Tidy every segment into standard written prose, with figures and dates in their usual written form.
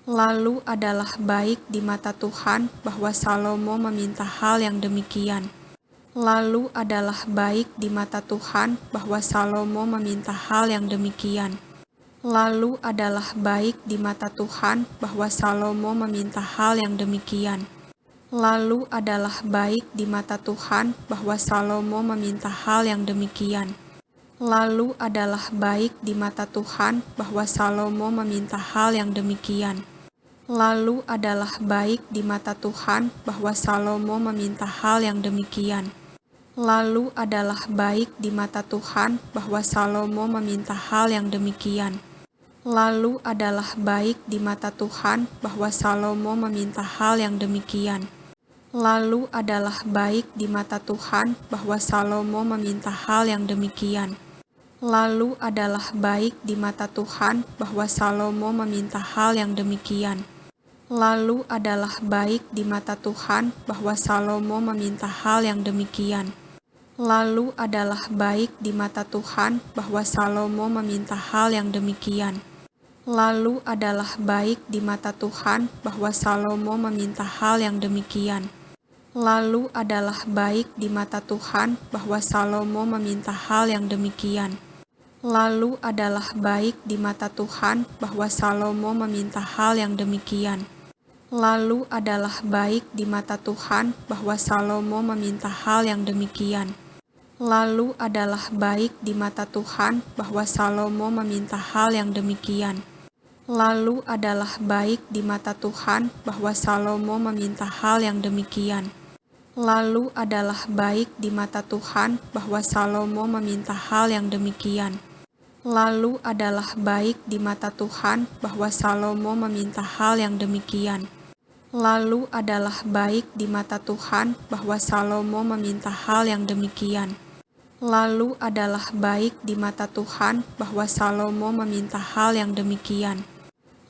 Lalu adalah baik di mata Tuhan bahwa Salomo meminta hal yang demikian. Lalu adalah baik di mata Tuhan bahwa Salomo meminta hal yang demikian. Lalu adalah baik di mata Tuhan bahwa Salomo meminta hal yang demikian. Lalu adalah baik di mata Tuhan bahwa Salomo meminta hal yang demikian. Lalu adalah baik di mata Tuhan bahwa Salomo meminta hal yang demikian. Lalu adalah baik di mata Tuhan bahwa Salomo meminta hal yang demikian. Lalu adalah baik di mata Tuhan bahwa Salomo meminta hal yang demikian. Lalu adalah baik di mata Tuhan bahwa Salomo meminta hal yang demikian. Lalu adalah baik di mata Tuhan bahwa Salomo meminta hal yang demikian. Lalu adalah baik di mata Tuhan bahwa Salomo meminta hal yang demikian. Lalu adalah baik di mata Tuhan bahwa Salomo meminta hal yang demikian. Lalu adalah baik di mata Tuhan bahwa Salomo meminta hal yang demikian. Lalu adalah baik di mata Tuhan bahwa Salomo meminta hal yang demikian. Lalu adalah baik di mata Tuhan bahwa Salomo meminta hal yang demikian. Lalu adalah baik di mata Tuhan bahwa Salomo meminta hal yang demikian. Lalu adalah baik di mata Tuhan bahwa Salomo meminta hal yang demikian. Lalu adalah baik di mata Tuhan bahwa Salomo meminta hal yang demikian. Lalu adalah baik di mata Tuhan bahwa Salomo meminta hal yang demikian. Lalu adalah baik di mata Tuhan bahwa Salomo meminta hal yang demikian. Lalu adalah baik di mata Tuhan bahwa Salomo meminta hal yang demikian. Lalu adalah baik di mata Tuhan bahwa Salomo meminta hal yang demikian. Lalu adalah baik di mata Tuhan bahwa Salomo meminta hal yang demikian.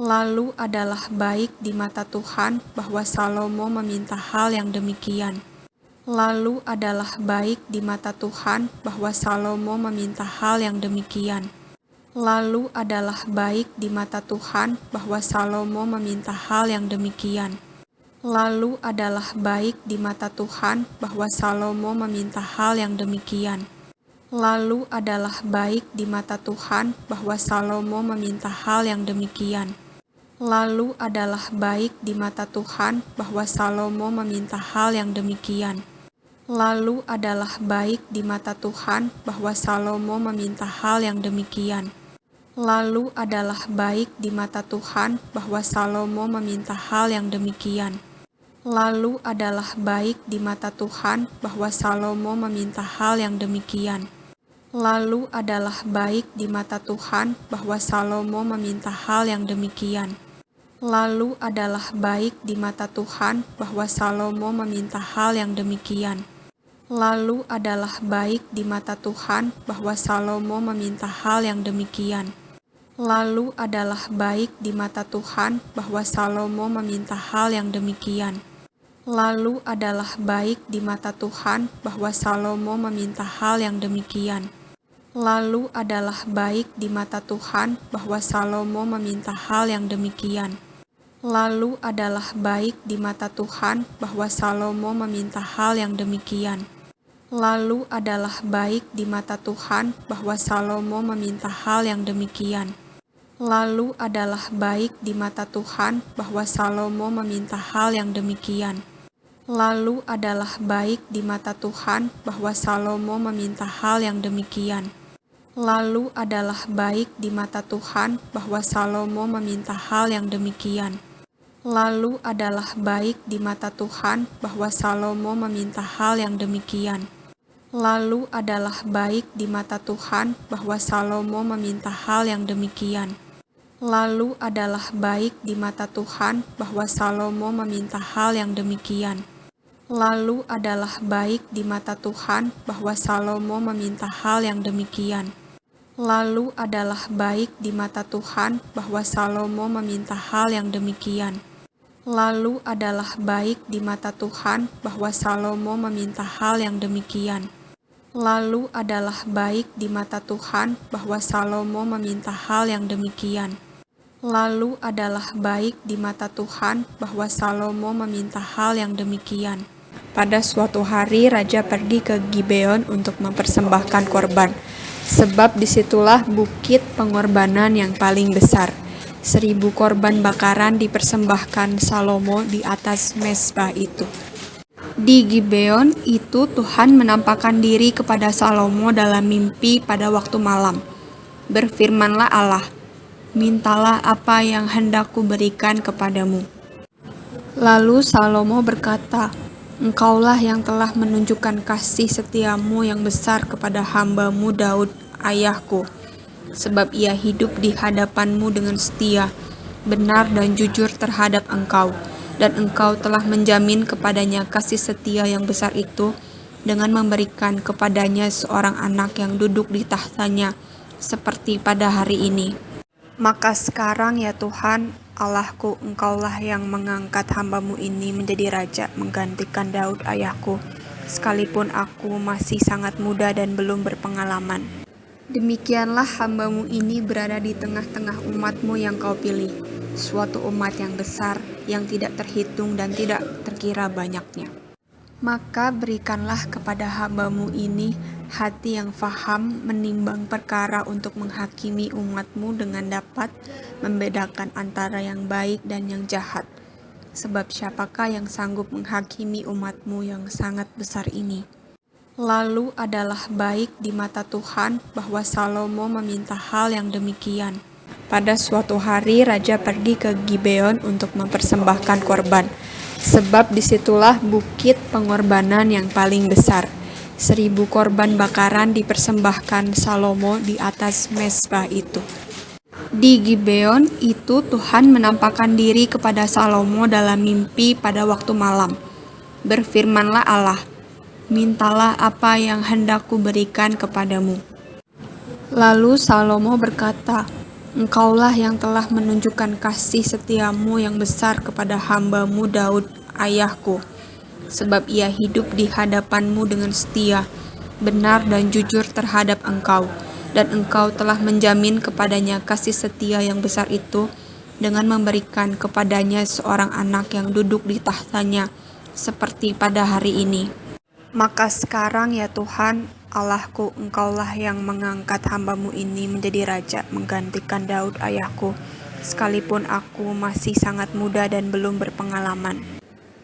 Lalu adalah baik di mata Tuhan bahwa Salomo meminta hal yang demikian. Lalu adalah baik di mata Tuhan bahwa Salomo meminta hal yang demikian. Lalu adalah baik di mata Tuhan bahwa Salomo meminta hal yang demikian. Lalu adalah baik di mata Tuhan bahwa Salomo meminta hal yang demikian. Lalu adalah baik di mata Tuhan bahwa Salomo meminta hal yang demikian. Lalu adalah baik di mata Tuhan bahwa Salomo meminta hal yang demikian. Lalu adalah baik di mata Tuhan bahwa Salomo meminta hal yang demikian. Lalu adalah baik di mata Tuhan bahwa Salomo meminta hal yang demikian. Lalu adalah baik di mata Tuhan bahwa Salomo meminta hal yang demikian. Lalu adalah baik di mata Tuhan bahwa Salomo meminta hal yang demikian. Lalu adalah baik di mata Tuhan bahwa Salomo meminta hal yang demikian. Lalu adalah baik di mata Tuhan bahwa Salomo meminta hal yang demikian. Lalu adalah baik di mata Tuhan bahwa Salomo meminta hal yang demikian. Lalu adalah baik di mata Tuhan bahwa Salomo meminta hal yang demikian. Lalu adalah baik di mata Tuhan bahwa Salomo meminta hal yang demikian. Lalu adalah baik di mata Tuhan bahwa Salomo meminta hal yang demikian. Lalu adalah baik di mata Tuhan bahwa Salomo meminta hal yang demikian. Lalu adalah baik di mata Tuhan bahwa Salomo meminta hal yang demikian. Lalu adalah baik di mata Tuhan bahwa Salomo meminta hal yang demikian. Lalu adalah baik di mata Tuhan bahwa Salomo meminta hal yang demikian. Lalu adalah baik di mata Tuhan bahwa Salomo meminta hal yang demikian. Lalu adalah baik di mata Tuhan bahwa Salomo meminta hal yang demikian. Lalu adalah baik di mata Tuhan bahwa Salomo meminta hal yang demikian. Lalu adalah baik di mata Tuhan bahwa Salomo meminta hal yang demikian. Lalu adalah baik di mata Tuhan bahwa Salomo meminta hal yang demikian. Lalu adalah baik di mata Tuhan bahwa Salomo meminta hal yang demikian. Lalu adalah baik di mata Tuhan bahwa Salomo meminta hal yang demikian. Lalu adalah baik di mata Tuhan bahwa Salomo meminta hal yang demikian. Pada suatu hari raja pergi ke Gibeon untuk mempersembahkan korban, sebab disitulah bukit pengorbanan yang paling besar. 1.000 korban bakaran dipersembahkan Salomo di atas mezbah itu. Di Gibeon itu Tuhan menampakkan diri kepada Salomo dalam mimpi pada waktu malam. Berfirmanlah Allah, "Mintalah apa yang hendak kuberikan kepadamu." Lalu Salomo berkata, "Engkaulah yang telah menunjukkan kasih setiamu yang besar kepada hamba-Mu Daud, ayahku, sebab ia hidup di hadapan-Mu dengan setia, benar dan jujur terhadap Engkau, dan Engkau telah menjamin kepadanya kasih setia yang besar itu dengan memberikan kepadanya seorang anak yang duduk di tahtanya, seperti pada hari ini. Maka sekarang ya Tuhan, Allahku, Engkaulah yang mengangkat hamba-Mu ini menjadi raja menggantikan Daud ayahku, sekalipun aku masih sangat muda dan belum berpengalaman. Demikianlah hamba-Mu ini berada di tengah-tengah umat-Mu yang Kau pilih, suatu umat yang besar, yang tidak terhitung dan tidak terkira banyaknya. Maka berikanlah kepada hamba-Mu ini hati yang faham menimbang perkara untuk menghakimi umat-Mu dengan dapat membedakan antara yang baik dan yang jahat. Sebab siapakah yang sanggup menghakimi umat-Mu yang sangat besar ini? Lalu adalah baik di mata Tuhan bahwa Salomo meminta hal yang demikian. Pada suatu hari raja pergi ke Gibeon untuk mempersembahkan korban, sebab disitulah bukit pengorbanan yang paling besar. 1.000 korban bakaran dipersembahkan Salomo di atas mezbah itu. Di Gibeon itu Tuhan menampakkan diri kepada Salomo dalam mimpi pada waktu malam. Berfirmanlah Allah, "Mintalah apa yang hendak kuberikan kepadamu." Lalu Salomo berkata, "Engkaulah yang telah menunjukkan kasih setiamu yang besar kepada hamba-Mu Daud, ayahku, sebab ia hidup di hadapan-Mu dengan setia, benar dan jujur terhadap Engkau, dan Engkau telah menjamin kepadanya kasih setia yang besar itu dengan memberikan kepadanya seorang anak yang duduk di tahtanya, seperti pada hari ini. Maka sekarang ya Tuhan, Allahku, Engkaulah yang mengangkat hamba-Mu ini menjadi raja menggantikan Daud ayahku, sekalipun aku masih sangat muda dan belum berpengalaman.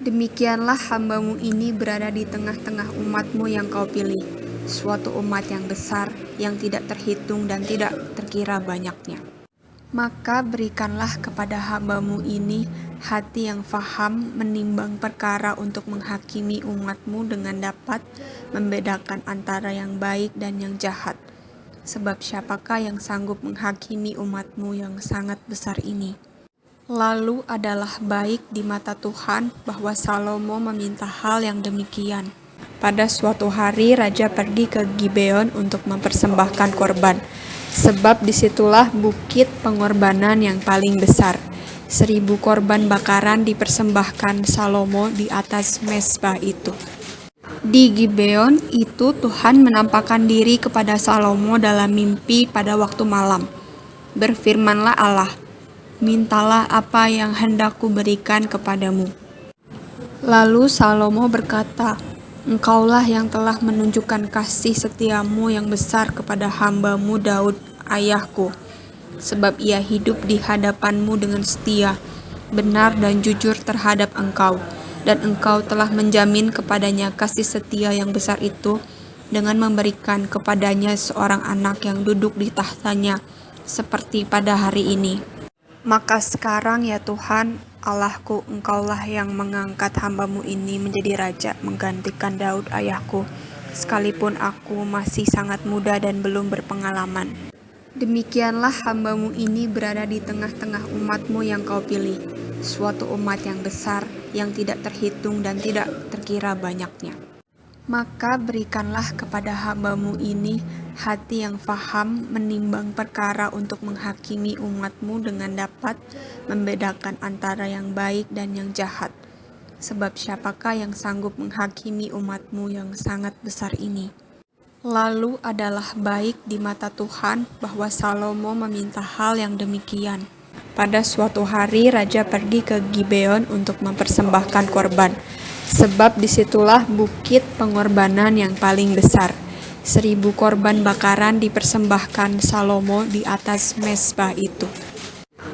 Demikianlah hamba-Mu ini berada di tengah-tengah umat-Mu yang Kau pilih, suatu umat yang besar, yang tidak terhitung dan tidak terkira banyaknya. Maka berikanlah kepada hamba-Mu ini hati yang faham menimbang perkara untuk menghakimi umat-Mu dengan dapat membedakan antara yang baik dan yang jahat. Sebab siapakah yang sanggup menghakimi umat-Mu yang sangat besar ini? Lalu adalah baik di mata Tuhan bahwa Salomo meminta hal yang demikian. Pada suatu hari raja pergi ke Gibeon untuk mempersembahkan korban, sebab disitulah bukit pengorbanan yang paling besar. 1.000 korban bakaran dipersembahkan Salomo di atas mezbah itu. Di Gibeon itu Tuhan menampakkan diri kepada Salomo dalam mimpi pada waktu malam. Berfirmanlah Allah, "Mintalah apa yang hendak kuberikan kepadamu." Lalu Salomo berkata, "Engkaulah yang telah menunjukkan kasih setiamu yang besar kepada hamba-Mu Daud, ayahku, sebab ia hidup di hadapan-Mu dengan setia, benar dan jujur terhadap Engkau, dan Engkau telah menjamin kepadanya kasih setia yang besar itu dengan memberikan kepadanya seorang anak yang duduk di tahtanya, seperti pada hari ini. Maka sekarang ya Tuhan, Allahku, Engkaulah yang mengangkat hamba-Mu ini menjadi raja menggantikan Daud ayahku, sekalipun aku masih sangat muda dan belum berpengalaman. Demikianlah hamba-Mu ini berada di tengah-tengah umat-Mu yang Kau pilih, suatu umat yang besar, yang tidak terhitung dan tidak terkira banyaknya. Maka berikanlah kepada hamba-Mu ini hati yang faham menimbang perkara untuk menghakimi umat-Mu dengan dapat membedakan antara yang baik dan yang jahat. Sebab siapakah yang sanggup menghakimi umat-Mu yang sangat besar ini? Lalu adalah baik di mata Tuhan bahwa Salomo meminta hal yang demikian. Pada suatu hari raja pergi ke Gibeon untuk mempersembahkan korban, sebab disitulah bukit pengorbanan yang paling besar. 1.000 korban bakaran dipersembahkan Salomo di atas mezbah itu.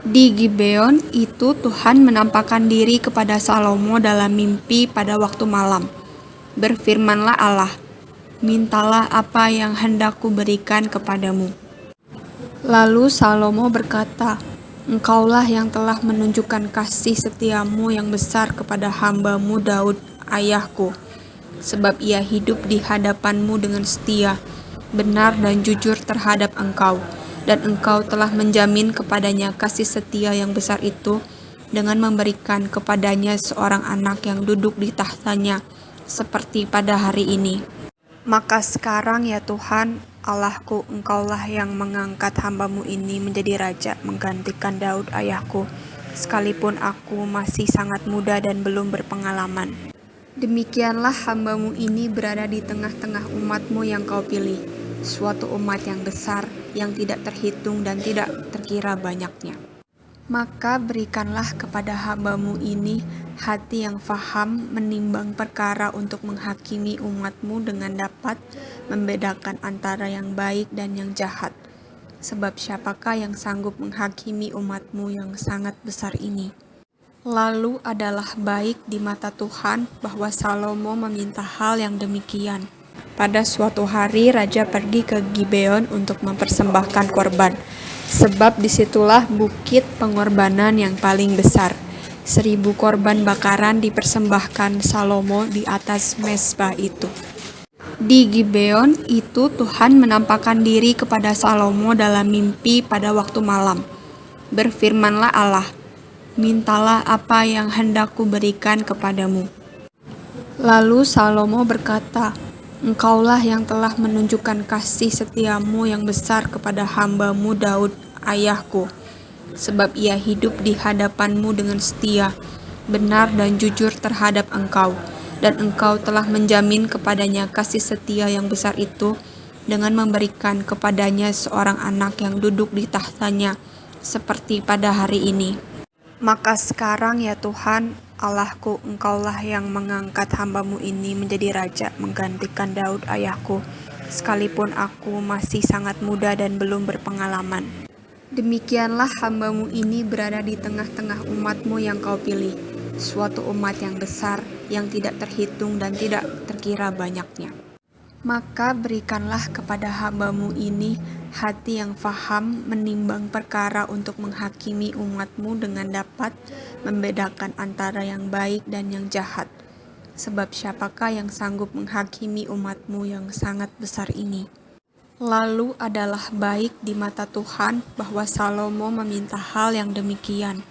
Di Gibeon itu Tuhan menampakkan diri kepada Salomo dalam mimpi pada waktu malam. Berfirmanlah Allah, "Mintalah apa yang hendak kuberikan kepadamu." Lalu Salomo berkata, "Engkaulah yang telah menunjukkan kasih setiamu yang besar kepada hamba-Mu Daud, ayahku, sebab ia hidup di hadapan-Mu dengan setia, benar dan jujur terhadap Engkau, dan Engkau telah menjamin kepadanya kasih setia yang besar itu dengan memberikan kepadanya seorang anak yang duduk di tahtanya, seperti pada hari ini. Maka sekarang ya Tuhan, Allahku, Engkaulah yang mengangkat hamba-Mu ini menjadi raja menggantikan Daud ayahku, sekalipun aku masih sangat muda dan belum berpengalaman. Demikianlah hamba-Mu ini berada di tengah-tengah umat-Mu yang Kau pilih, suatu umat yang besar, yang tidak terhitung dan tidak terkira banyaknya. Maka berikanlah kepada hamba-Mu ini hati yang faham menimbang perkara untuk menghakimi umat-Mu dengan dapat membedakan antara yang baik dan yang jahat. Sebab siapakah yang sanggup menghakimi umat-Mu yang sangat besar ini? Lalu adalah baik di mata Tuhan bahwa Salomo meminta hal yang demikian. Pada suatu hari raja pergi ke Gibeon untuk mempersembahkan korban, sebab disitulah bukit pengorbanan yang paling besar. 1.000 korban bakaran dipersembahkan Salomo di atas mezbah itu. Di Gibeon itu Tuhan menampakkan diri kepada Salomo dalam mimpi pada waktu malam. Berfirmanlah Allah, "Mintalah apa yang hendak kuberikan kepadamu." Lalu Salomo berkata, "Engkaulah yang telah menunjukkan kasih setiamu yang besar kepada hamba-Mu Daud, ayahku, sebab ia hidup di hadapan-Mu dengan setia, benar dan jujur terhadap Engkau, dan Engkau telah menjamin kepadanya kasih setia yang besar itu dengan memberikan kepadanya seorang anak yang duduk di tahtanya, seperti pada hari ini. Maka sekarang ya Tuhan, Allahku, Engkaulah yang mengangkat hamba-Mu ini menjadi raja menggantikan Daud ayahku, sekalipun aku masih sangat muda dan belum berpengalaman." Demikianlah hamba-Mu ini berada di tengah-tengah umat-Mu yang Kau pilih, suatu umat yang besar, yang tidak terhitung dan tidak terkira banyaknya. Maka berikanlah kepada hamba-Mu ini hati yang faham menimbang perkara untuk menghakimi umat-Mu dengan dapat membedakan antara yang baik dan yang jahat. Sebab siapakah yang sanggup menghakimi umat-Mu yang sangat besar ini? Lalu adalah baik di mata Tuhan bahwa Salomo meminta hal yang demikian.